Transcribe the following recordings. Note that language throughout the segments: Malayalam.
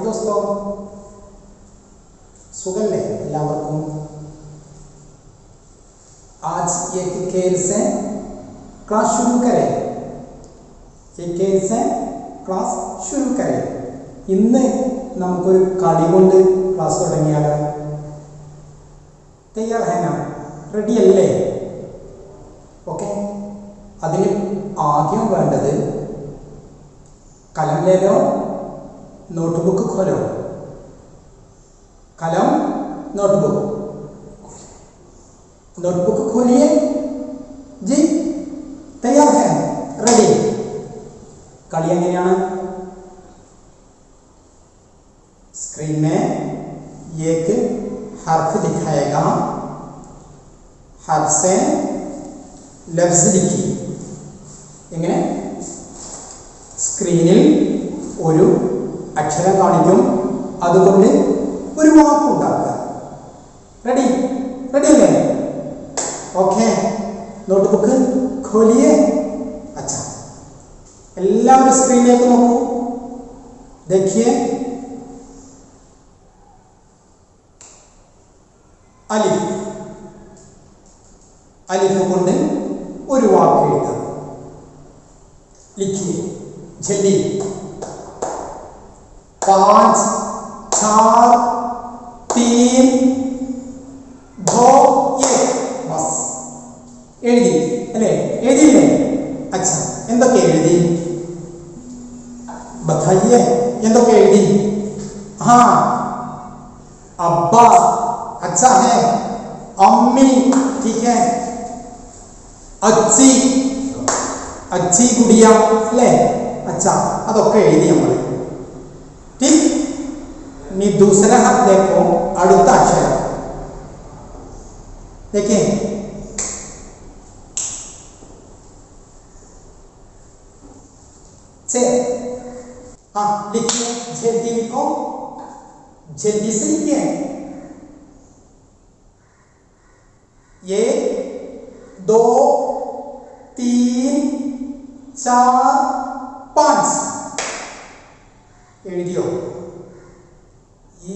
दोस्तों, सुगले എല്ലാവർക്കും आज एक खेल से क्लास शुरू करें। एक खेल से क्लास शुरू करें। ഇന്ന് നമുക്കൊരു കളി കൊണ്ട് ക്ലാസ് തുടങ്ങിയാലോ? തയ്യാർ है ना? റെഡി അല്ലേ? ഓക്കെ, അതിന് ആദ്യം വേണ്ടത് कलम ले लो, नोटबुक खोलो। कलम नोटबुक नोटबुक खोलिए जी। तैयार है? रेडी? കളി എങ്ങനെയാണ്? स्क्रीन में एक हर्फ दिखाएगा, हर्फ से लफ्ज लिखिए। എങ്ങനെ? സ്ക്രീനിൽ ഒരു അക്ഷരം കാണിക്കും, അതുകൊണ്ട് ഒരു വാക്ക് ഉണ്ടാക്കുക. റെഡി? റെഡി അല്ലേ? ഓക്കെ, നോട്ട്ബുക്ക് खोलिए। अच्छा, എല്ലാവരും സ്ക്രീനിലേക്ക് നോക്കൂ. देखिए, അലിഫ്. അലിഫ് കൊണ്ട് ഒരു വാക്ക് എഴുതുക. लिखिए जल्दी। 5 4 3 2 1 बस എഴുതി അല്ലേ? എഴുതിയില്ലേ? अच्छा, എന്തൊക്കെ എഴുതി? बताइए, എന്തൊക്കെ എഴുതി? हाँ, अब्बा अच्छा है, अम्मी ठीक है, अच्छी अच्छी गुड़िया अല്ലേ? अच्छा, അതൊക്കെ എഴുതി നമ്മൾ. ठीक, नी दूसरा हाथ देखो, അടുത്ത അക്ഷരം देखिए। से हाँ, लिखिए जल्दी लिखो, जल्दी से लिखिए। 1 2 3 4 5 എഴുതിയോ? ഈ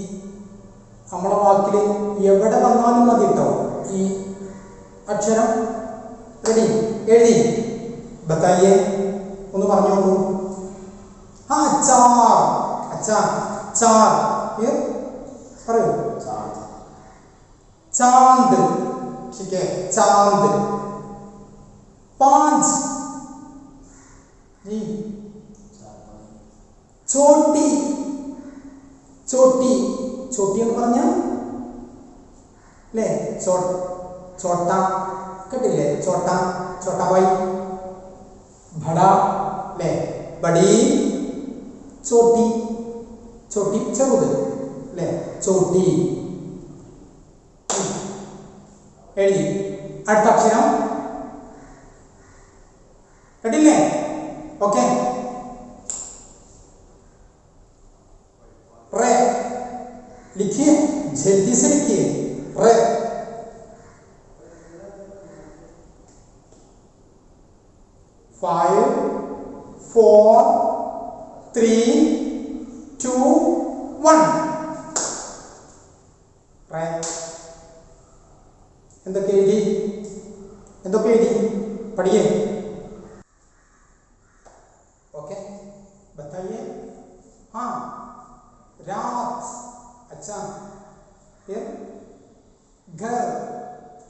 നമ്മളെ വാക്കിൽ എവിടെ വന്നാലും മതി കേട്ടോ ഈ അക്ഷരം. റെഡി? എഴുതി? बताइए, ഒന്ന് പറഞ്ഞോളൂ. हाँ, चार. अच्छा, चार ये പറയൂ. चांद ठीक है, चांद. 5 जी, छोटी. छोटी छोटी എന്ന് പറഞ്ഞാൽ അല്ലേ? छोटा കേട്ടില്ലേ? छोटा छोटा भाई. बड़ा അല്ലേ? बड़ी. छोटी छोटी ചെറുത് അല്ലേ? छोटी എഴുതി. അടുത്ത അക്ഷരം കേട്ടില്ലേ? ഓക്കെ, रे. लिखिए जल्दी से लिखिए. रे. 5 4 3 2 1 रे. എന്തൊക്കെ എഴുതി? എന്തൊക്കെ എഴുതി? പഠിയേ. ओके, बताइए. हाँ, रात. अच्छा, फिर घर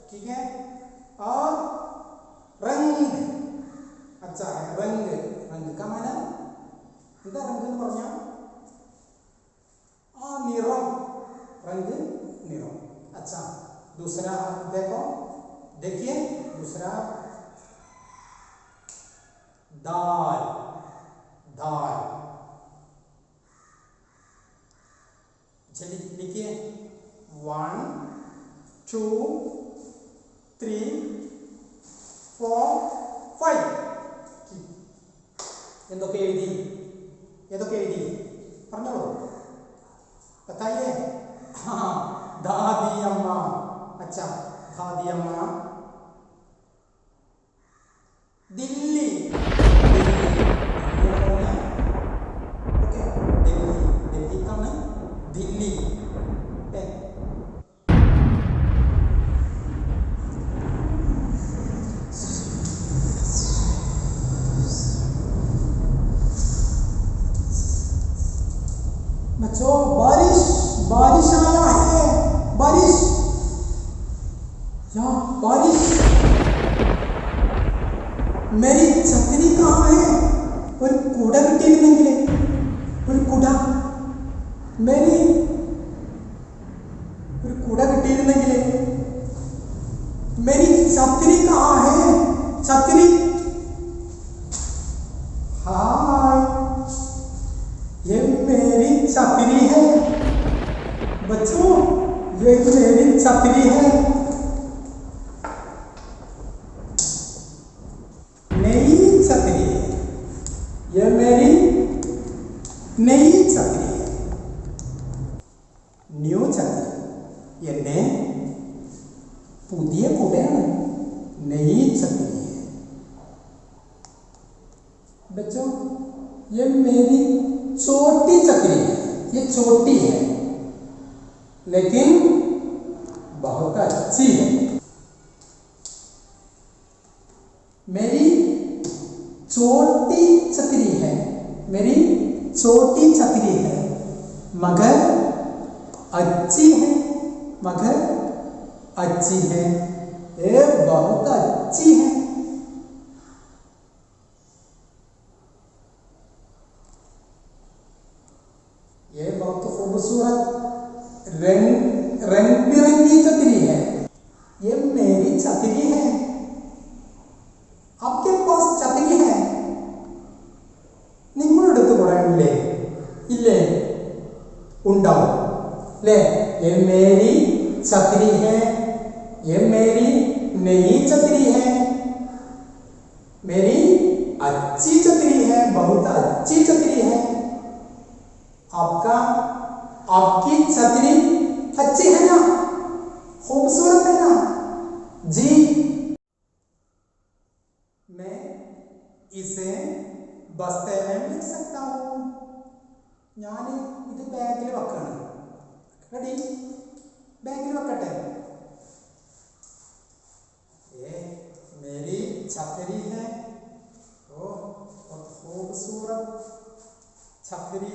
ठीक है, और रंग. अच्छा है, रंग. रंग का माना എന്താ? रंग എന്ന് പറഞ്ഞാൽ ആ നിറം. रंग निरम. अच्छा, दूसरा देखो, देखिए दूसरा. दाल. दाल. चलिए लिखिए. 1 2 3 4 5 എന്തൊക്കെ എഴുതി? ഏതൊക്കെ എഴുതി? പറഞ്ഞോളൂ. बताइए. हाँ, दादी अम्मा. अच्छा, दादी अम्मा. दिल्ली. ओके, दिल्ली. दिल्ली का ना या बारिश, मेरी छतरी कहाँ है? ഒരു കുട കിട്ടിയിരുന്നെങ്കിൽ, ഒരു കുട, मेरी ഒരു കുട കിട്ടിയിരുന്നെങ്കിൽ. मेरी छतरी कहाँ है? छतरी. हाय, ये मेरी छतरी है बच्चों, ये मेरी छतरी है. नई छतरी है, ये मेरी नई छतरी है. ന്യൂ छतरी, എന്നെ പുതിയ കുടയാണ്. नई छतरी है. बच्चों, ये मेरी छोटी छतरी है. ये छोटी है लेकिन बहुत अच्छी है. मेरी छोटी छतरी है, मेरी छोटी छतरी है मगर अच्छी है, मगर अच्छी है. ये बहुत अच्छी है. ये बहुत खूबसूरत रंग बिरंगी छतरी है. ये मेरी छतरी है. आपके पास छतरी है? നിങ്ങളുടെ അടുത്ത് കുടയില്ലേ? ഇല്ലേ? ഉണ്ടാവും അല്ലേ? ये मेरी छतरी है, ये मेरी नई छतरी है, मेरी अच्छी छतरी है, बहुत अच्छी छतरी है. आपका आपकी छतरी अच्छी है ना? खूबसूरत है ना? जी. मैं इसे बस्ते में लिख सकता हूँ. ഞാൻ ഇത് ബാഗിൽ വെക്കണം. റെഡി? ബാഗിൽ വെക്കട്ടെ. ये मेरी छतरी है. ओह, बहुत खूबसूरत छतरी.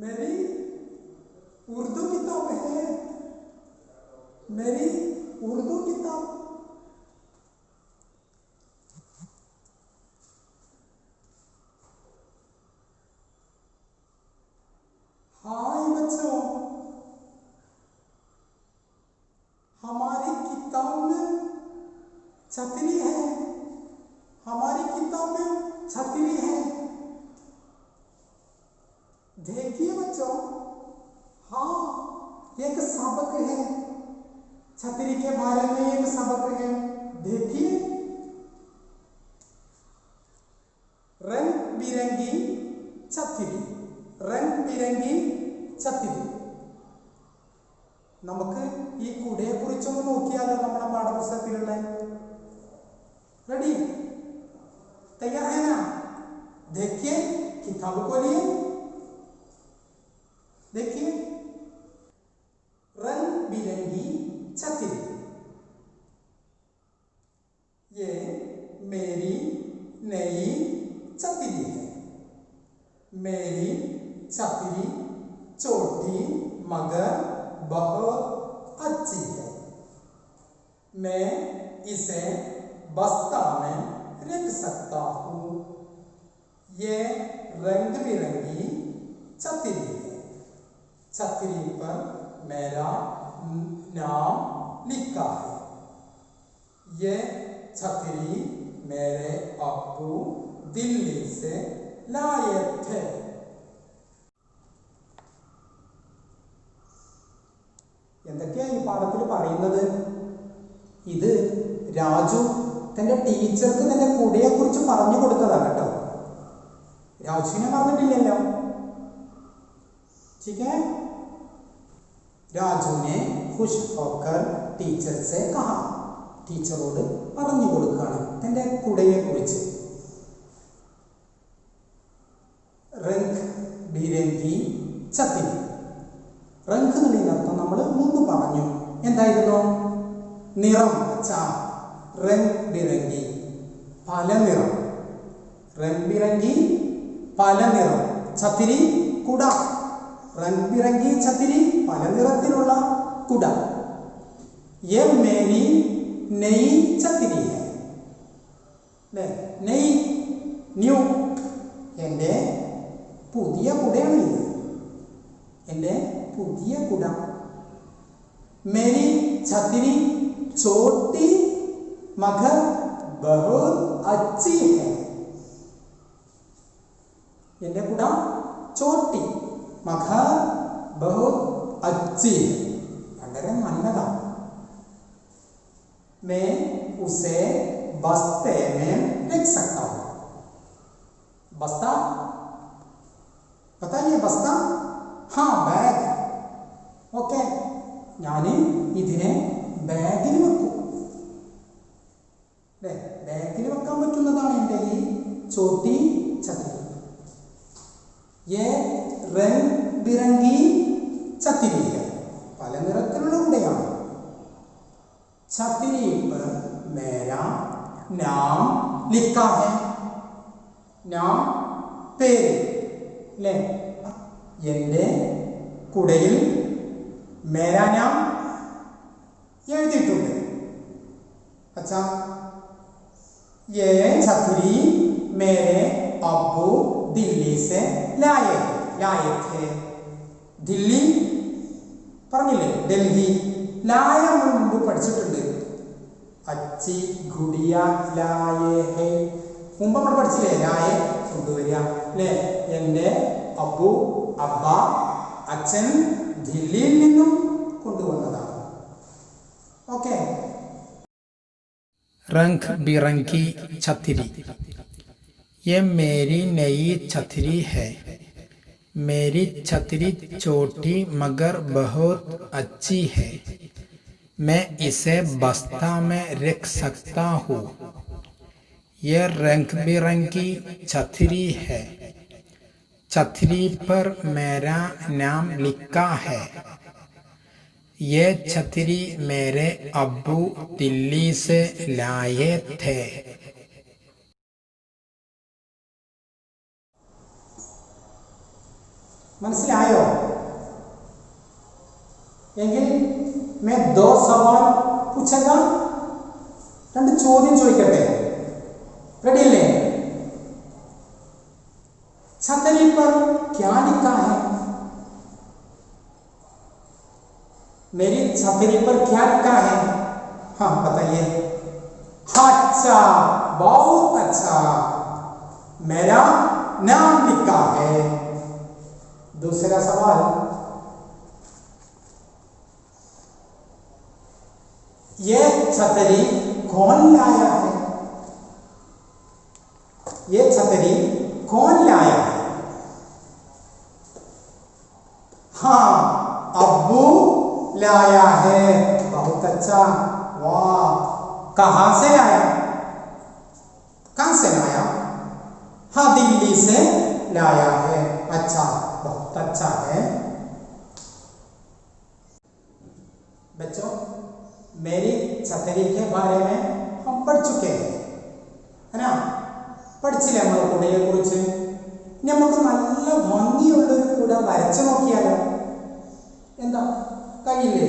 मेरी उर्दू किताब है, मेरी उर्दू किताब. हाय बच्चों, हमारी किताब में छतरी है, हमारी किताब में छतरी है. देखिए बच्चों, हाँ, एक सबक है. छतरी के बारे में एक सबक है. देखिए, रंग बिरंगी छतरी, रंग बिरंगी छतरी. നമുക്ക് ഈ കുടയെ കുറിച്ചൊന്ന് നോക്കിയാലോ? നമ്മുടെ പാഠപുസ്തകത്തിലുള്ള. रेडी? तैयार है ना? देखिए, किताब खोलिए. देखिए, रंग बिरंगी छतरी. ये मेरी नई छतरी है. मेरी छतरी छोटी मगर बहुत अच्छी है. मैं इसे बस्ता में रख सकता हूँ. ये रंग बिरंगी छतरी है. छतरी पर मेरा नाम लिखा है. ये छतरी मेरे अब्बू दिल्ली से लाए थे. എന്തൊക്കെയാ ഈ പാഠത്തിൽ പറയുന്നത്? ഇത് രാജു തന്റെ ടീച്ചർക്ക് തന്റെ കുടയെ കുറിച്ച് പറഞ്ഞു കൊടുത്തതാണ് കേട്ടോ. രാജുവിനെ പറഞ്ഞിട്ടില്ലല്ലോ. ठीक है? राजू ने खुश होकर टीचर से कहा. ടീച്ചറോട് പറഞ്ഞു കൊടുക്കുകയാണ് തന്റെ കുടയെ കുറിച്ച്. रंग बिरंगी छतरी. रंग എന്നതിന്റെ അർത്ഥം നമ്മൾ മുൻപ് പറഞ്ഞു. എന്തായിരുന്നു? നിറം. अच्छा, रंग बिरंगी പല നിറം. रंग बिरंगी പല നിറം. ഛത്രി കുട. रंग बिरंगी ഛത്രി പല നിറത്തിലുള്ള കുട. ये मेरी नई ഛത്രി है. नई ന്യൂ എൻ്റെ പുതിയ കുടയാണ് ഇത്. എൻ്റെ പുതിയ കുട. मेरी छतरी छोटी मगर बहुत अच्छी है. എൻ്റെ കുട ചോട്ടി മഗർ बहुत अच्छी है. വളരെ നല്ലതാണ്. मैं उसे बस्ते में रख सकता हूँ. बस्ता पता है बस्ता? हाँ बैग. ओके ഞാൻ ഇതിനെ ബാഗിൽ വെക്കും. ബാഗിൽ വെക്കാൻ പറ്റുന്നതാണ് എൻ്റെ ഈ ചോട്ടി ഛത്രി. ये रंग बिरंगी छतरी है. പല നിറത്തിലുള്ള കുടയാണ്. छतरी पर मेरा नाम लिखा है. नाम പേര് അല്ലേ? എൻ്റെ കുടയിൽ मेरा नाम എഴുതിയിട്ടുണ്ട്. अच्छा ये छतरी मेरे अब्बू दिल्ली से लाए थे. दिल्ली പറഞ്ഞില്ലേ? ഡൽഹി. ലായ മുമ്പ് പഠിച്ചിട്ടുണ്ട്. അച്ചി ഗുഡിയ ലായേ ഹേ മുമ്പ് നമ്മൾ പഠിച്ചില്ലേ? ലായ കൊണ്ടുവരിക അല്ലേ? എൻ്റെ അബ്ബു അബ്ബ അച്ഛൻ ദില്ലിയിൽ നിന്നും കൊണ്ടുവന്നതാണ്. ഓക്കെ. रंग बिरंगी छतरी. ये मेरी नई छतरी है. मेरी छतरी छोटी मगर बहुत अच्छी है. मैं इसे बस्ता में रख सकता हूँ. ये रंग बिरंगी छतरी है. छतरी पर मेरा नाम लिखा है. ये छतरी मेरे अब्बू दिल्ली से लाए थे. മനസ്സിലായോ? എങ്കിൽ मैं दो सवाल पूछेगा. രണ്ട് ചോദ്യം ചോദിക്കട്ടെ. റെഡി അല്ലേ? छतरी पर क्या लिखा है? मेरी छतरी पर क्या लिखा है? हाँ बताइए. अच्छा बहुत अच्छा. मेरा नाम लिखा है. दूसरा सवाल. ये छतरी कौन लाया है? ये छतरी कौन लाया है? हाँ अब्बू लाया है. बहुत अच्छा. वाह. कहाँ से लाया? कहाँ से लाया? हाँ दिल्ली से लाया है. अच्छा बहुत अच्छा है. बच्चों मेरी छतरी के बारे में हम पढ़ चुके हैं है ना? പഠിച്ചില്ലേ നമ്മൾ കുടയെ കുറിച്ച്? ഇനി നമുക്ക് നല്ല ഭംഗിയുള്ളൊരു കുട വരച്ചു നോക്കിയാലോ? എന്താ കഴിയില്ലേ?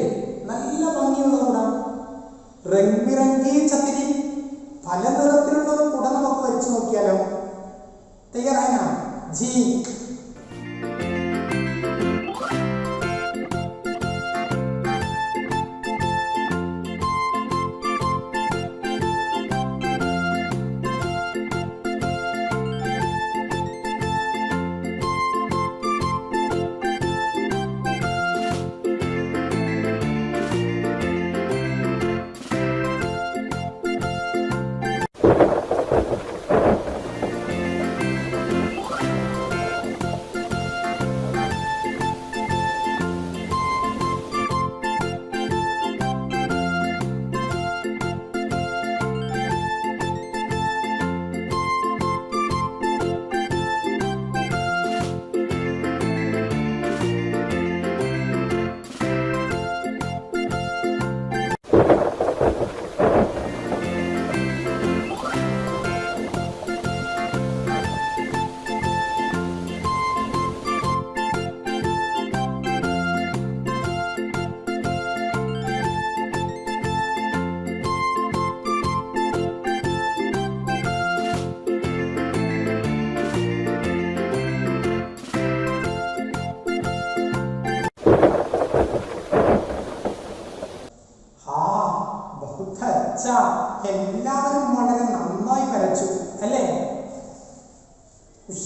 നല്ല ഭംഗിയുള്ള കുട. रंग बिरंगी छतरी പല നിറത്തിലുള്ള കുട നമുക്ക് വരച്ചു നോക്കിയാലോ? തയ്യാറായ ജി?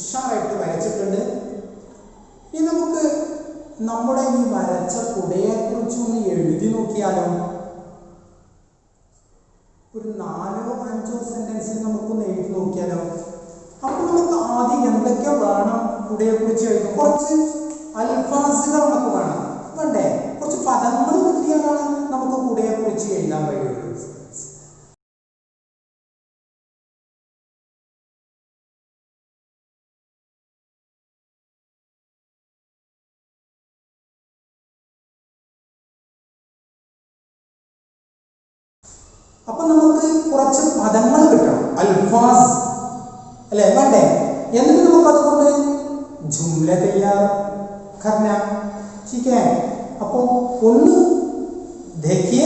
ഉഷാറായിട്ട് വരച്ചിട്ടുണ്ട്. ഇനി നമുക്ക് നമ്മുടെ ഈ വരച്ച കുടയെ കുറിച്ചൊന്ന് എഴുതി നോക്കിയാലോ. ഒരു 4-5 സെന്റൻസിൽ നമുക്കൊന്ന് എഴുതി നോക്കിയാലോ. അപ്പൊ നമുക്ക് ആദ്യം എന്തൊക്കെ വേണം കുടയെ കുറിച്ച് എഴുതും? കുറച്ച് അൽഫാസുകൾ നമുക്ക് വേണം, വേണ്ടേ? കുറച്ച് പദങ്ങൾ കിട്ടിയാലാണ് നമുക്ക് കുടയെ കുറിച്ച് എഴുതാൻ കഴിയുള്ളൂ. അപ്പൊ നമുക്ക് കുറച്ച് പദങ്ങൾ കിട്ടണം, അൽഫാസ് അല്ലെ, വേണ്ടേ? എന്നിട്ട് നമുക്ക് അതുകൊണ്ട് ജുംല തയ്യാർ करना, ठीक है? അപ്പോൾ ഒന്ന് देखिए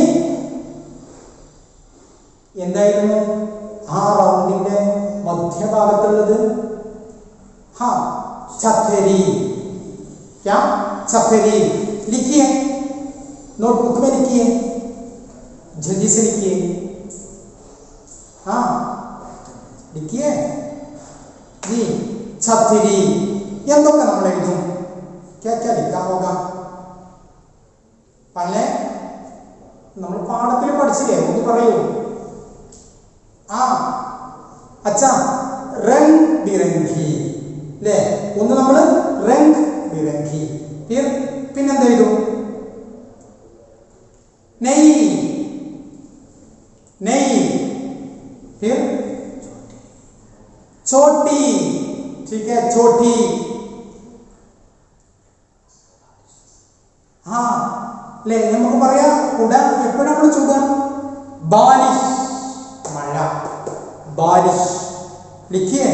എന്തായിരുന്നു ആ റൗണ്ടിന്റെ മധ്യഭാഗത്തുള്ളത്? हाँ छतरी, क्या छतरी? लिखिए, नोटबुक में लिखिए, जल्दी से लिखिए. हाँ लिखिए जी, छतरी. എന്തൊക്കെ നമ്മൾ എഴുതും? क्या क्या लिखा होगा? पहले നമ്മൾ പാഠത്തിൽ പഠിച്ചില്ലേ, ഒന്ന് പറയൂ. अच्छा रंग बिरंगी അല്ലേ? ഒന്ന് നമ്മൾ रंग बिरंगी. പിന്നെന്താ എഴുതും? नई नई, फिर छोटी, ठीक है, छोटी. हाँ ले നമുക്ക് പറയാ കുട എപ്പോഴും നമ്മൾ ചൂടാ ബാരിഷ്, മഴ, ബാരിഷ്. लिखिए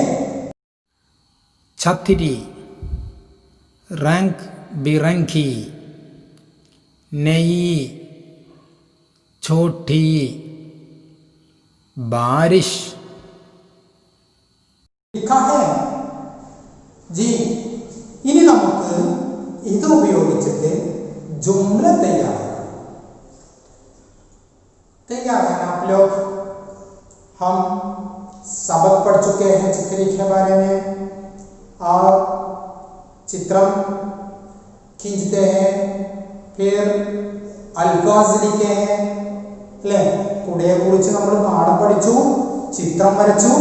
छतरी, रंग बिरंगी, नई, छोटी, बारिश. लिखा है जी. ഇനി നമുക്ക് ഇത് ഉപയോഗിച്ചിട്ട് जुमल तैयार है आप लोग. हम सबक पढ़ चुके हैं छतरी के बारे में, और चित्रम खींचते हैं, फिर अल्फाज लिखे हैं अല്ലേ? കുടയെ കുറിച്ച് നമ്മൾ പാഠം പഠിച്ചു, ചിത്രം വരച്ചു,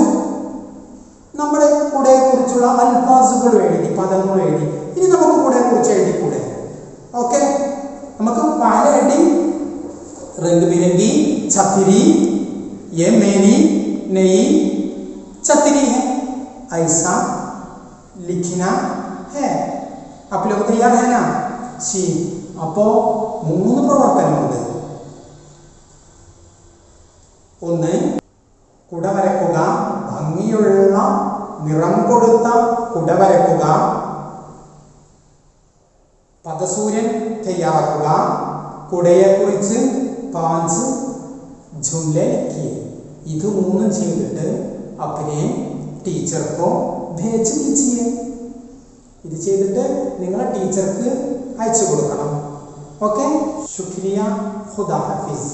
നമ്മുടെ കുടയെ കുറിച്ചുള്ള അൽഫാസുകൾ എഴുതി, പദങ്ങൾ എഴുതി. ഇനി നമുക്ക് കുടയെ കുറിച്ച് എഴുതിക്കൂടെ? ओके, നമുക്ക് पहले हेडिंग रंग बिरंगी छतरी, ये मेरी नई छतरी है, ऐसा लिखना है. आप लोग तैयार है ना? जी. അപ്പോ 3 പ്രവർത്തനമുണ്ട്. ഒന്ന്, കുട വരക്കുക, ഭംഗിയുള്ള നിറം കൊടുത്ത കുട വരക്കുക, പദസൂര്യൻ തയ്യാറാക്കുക, കുടയെ കുറിച്ച് 5 जुमले लिखिए. ഇത് 3 ചെയ്തിട്ട് अपने टीचर को भेज दीजिए. ഇത് ചെയ്തിട്ട് നിങ്ങളെ ടീച്ചർക്ക് അയച്ചു കൊടുക്കണം. ഓക്കെ, ശുക്രിയ, ഖുദാ ഹഫീസ്.